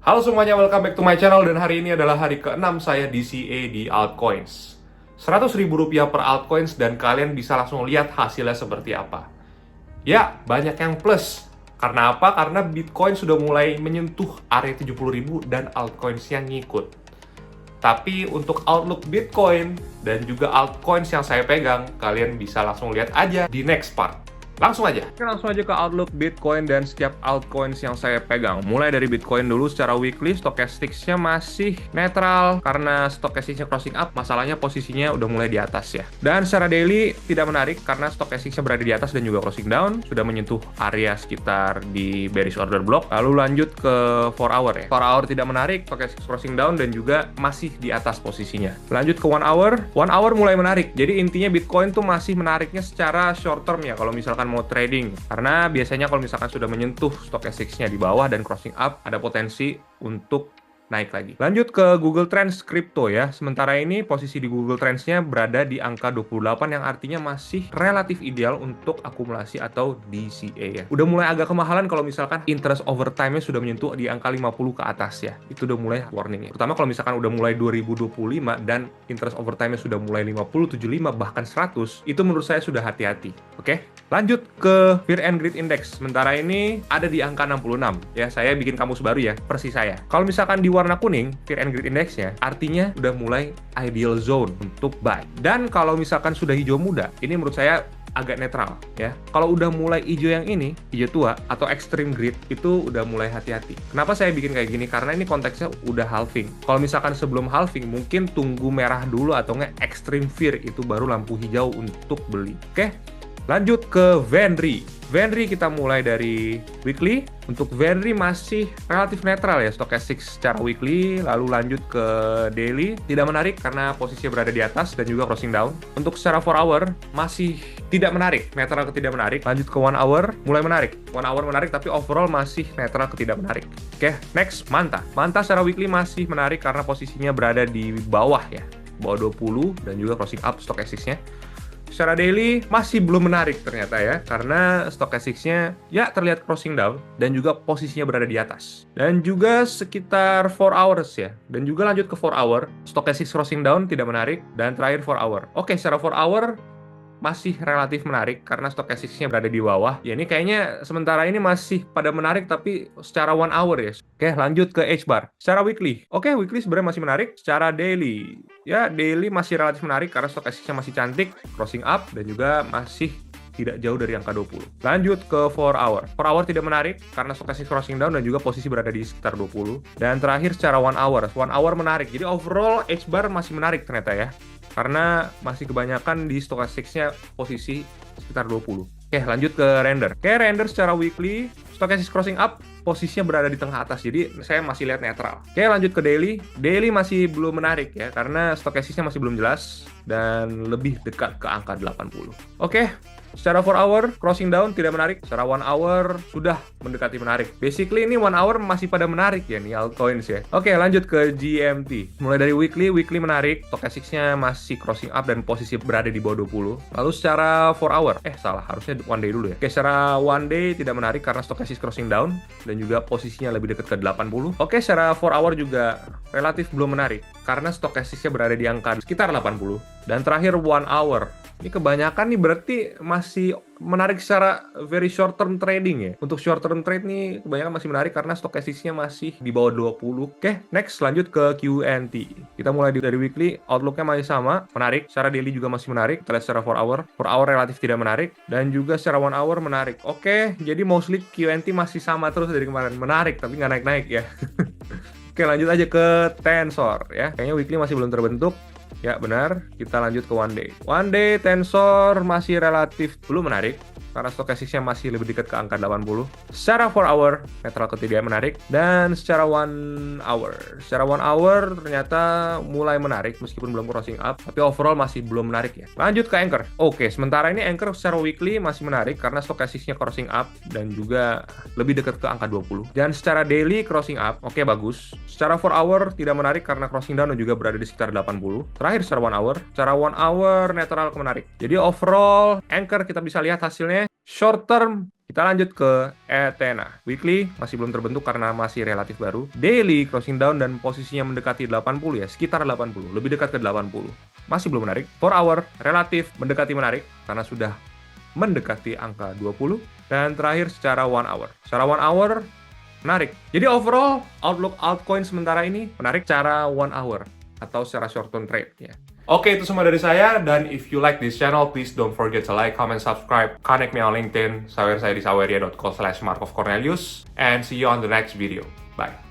Halo semuanya, welcome back to my channel. Dan hari ini adalah hari ke-6 saya DCA di altcoins. Rp100.000 per altcoins dan kalian bisa langsung lihat hasilnya seperti apa. Ya, banyak yang plus. Karena apa? Karena Bitcoin sudah mulai menyentuh area 70.000 dan altcoins yang ngikut. Tapi untuk outlook Bitcoin dan juga altcoins yang saya pegang, kalian bisa langsung lihat aja di next part. Langsung aja. Oke, langsung aja ke outlook Bitcoin dan setiap altcoins yang saya pegang. Mulai dari Bitcoin dulu, secara weekly stochastics-nya masih netral karena stochastics-nya crossing up, masalahnya posisinya udah mulai di atas ya. Dan secara daily tidak menarik karena stochastics-nya berada di atas dan juga crossing down, sudah menyentuh area sekitar di bearish order block. Lalu lanjut ke 4 hour ya. 4 hour tidak menarik, stochastics crossing down dan juga masih di atas posisinya. Lanjut ke 1 hour. 1 hour mulai menarik. Jadi intinya Bitcoin tuh masih menariknya secara short term ya kalau misalkan mau trading, karena biasanya kalau misalkan sudah menyentuh stochastics-nya di bawah dan crossing up, ada potensi untuk naik lagi. Lanjut ke Google Trends Crypto ya. Sementara ini posisi di Google Trends-nya berada di angka 28 yang artinya masih relatif ideal untuk akumulasi atau DCA ya. Udah mulai agak kemahalan kalau misalkan interest over time-nya sudah menyentuh di angka 50 ke atas ya. Itu udah mulai warning ya. Terutama kalau misalkan udah mulai 2025 dan interest over time-nya sudah mulai 50, 75 bahkan 100, itu menurut saya sudah hati-hati. Oke? Lanjut ke Fear and Greed Index. Sementara ini ada di angka 66 ya. Saya bikin kamus baru ya, persis saya. Kalau misalkan di warna kuning, Fear and Greed Index-nya, artinya udah mulai ideal zone untuk buy. Dan kalau misalkan sudah hijau muda, ini menurut saya agak netral ya. Kalau udah mulai hijau yang ini, hijau tua atau extreme greed, itu udah mulai hati-hati. Kenapa saya bikin kayak gini? Karena ini konteksnya udah halving. Kalau misalkan sebelum halving, mungkin tunggu merah dulu atau nggak extreme fear, itu baru lampu hijau untuk beli. Oke? Lanjut ke Venry. Venry kita mulai dari weekly. Untuk Venry masih relatif netral ya, stochastics secara weekly. Lalu lanjut ke daily. Tidak menarik karena posisinya berada di atas dan juga crossing down. Untuk secara 4 hour masih tidak menarik, netral ke tidak menarik. Lanjut ke 1 hour, mulai menarik. 1 hour menarik tapi overall masih netral ke tidak menarik. Oke, next Manta. Manta secara weekly masih menarik karena posisinya berada di bawah ya, bawah 20 dan juga crossing up stochastics-nya. Secara daily masih belum menarik ternyata ya, karena stochastics-nya ya terlihat crossing down dan juga posisinya berada di atas. Dan juga sekitar 4 hours ya. Dan juga lanjut ke 4 hour, stochastics crossing down tidak menarik, dan terakhir 4 hour. Oke, secara 4 hour masih relatif menarik karena stochastics-nya berada di bawah. Ya ini kayaknya sementara ini masih pada menarik tapi secara 1 hour ya. Oke, lanjut ke H-bar. Secara weekly. Oke, weekly sebenarnya masih menarik. Secara daily. Ya, daily masih relatif menarik karena stochastics-nya masih cantik, crossing up dan juga masih tidak jauh dari angka 20. Lanjut ke 4 hour. 4 hour tidak menarik karena stochastics crossing down dan juga posisi berada di sekitar 20. Dan terakhir secara 1 hour. 1 hour menarik. Jadi overall H-bar masih menarik ternyata ya. Karena masih kebanyakan di stochastics-nya posisi sekitar 20. Oke, lanjut ke render. Oke, render secara weekly, stochastics crossing up, posisinya berada di tengah atas. Jadi saya masih lihat netral. Oke, lanjut ke daily. Daily masih belum menarik ya, karena stochastics-nya masih belum jelas dan lebih dekat ke angka 80. Oke, secara 4 hour, crossing down tidak menarik. Secara 1 hour, sudah mendekati menarik. Basically ini 1 hour masih pada menarik ya nih altcoins ya. Oke, lanjut ke GMT. Mulai dari weekly menarik. Stochastics-nya masih crossing up dan posisi berada di bawah 20. Lalu secara 4 hour, salah, harusnya 1 day dulu ya. Oke, secara 1 day tidak menarik karena stochastics crossing down dan juga posisinya lebih dekat ke 80. Oke, secara 4 hour juga relatif belum menarik karena stochastics-nya berada di angka sekitar 80. Dan terakhir 1 hour. Ini kebanyakan nih berarti masih menarik secara very short term trading ya. Untuk short term trade nih kebanyakan masih menarik karena stochastics-nya masih di bawah 20. Oke, next lanjut ke QNT. Kita mulai dari weekly, outlook-nya masih sama, menarik. Secara daily juga masih menarik. Kita lihat secara 4 hour. 4 hour relatif tidak menarik dan juga secara 1 hour menarik. Oke, jadi mostly QNT masih sama terus dari kemarin. Menarik tapi nggak naik-naik ya. Oke, lanjut aja ke Tensor ya. Kayaknya weekly masih belum terbentuk. Ya benar, kita lanjut ke 1 day. 1 day Tensor masih relatif belum menarik karena stochastics-nya masih lebih dekat ke angka 80. Secara 4 hour, netral ke tidak menarik. Dan secara 1 hour. Secara 1 hour ternyata mulai menarik meskipun belum crossing up. Tapi overall masih belum menarik ya. Lanjut ke Anchor. Oke, sementara ini Anchor secara weekly masih menarik karena stochastics-nya crossing up dan juga lebih dekat ke angka 20. Dan secara daily crossing up, oke bagus. Secara 4 hour tidak menarik karena crossing down dan juga berada di sekitar 80. Terakhir secara 1 hour. Secara 1 hour netral ke menarik. Jadi overall Anchor kita bisa lihat hasilnya Short term, kita lanjut ke Ethena. Weekly masih belum terbentuk karena masih relatif baru. Daily crossing down dan posisinya mendekati 80 ya, sekitar 80, lebih dekat ke 80. Masih belum menarik. 4 hour relatif mendekati menarik karena sudah mendekati angka 20. Dan terakhir secara 1 hour. Secara 1 hour menarik. Jadi overall outlook altcoin sementara ini menarik secara 1 hour atau secara short term trade ya. Oke, itu semua dari saya. Dan if you like this channel, please don't forget to like, comment, subscribe. Connect me on LinkedIn. Saya di saweria.co/markofcornelius. And see you on the next video. Bye.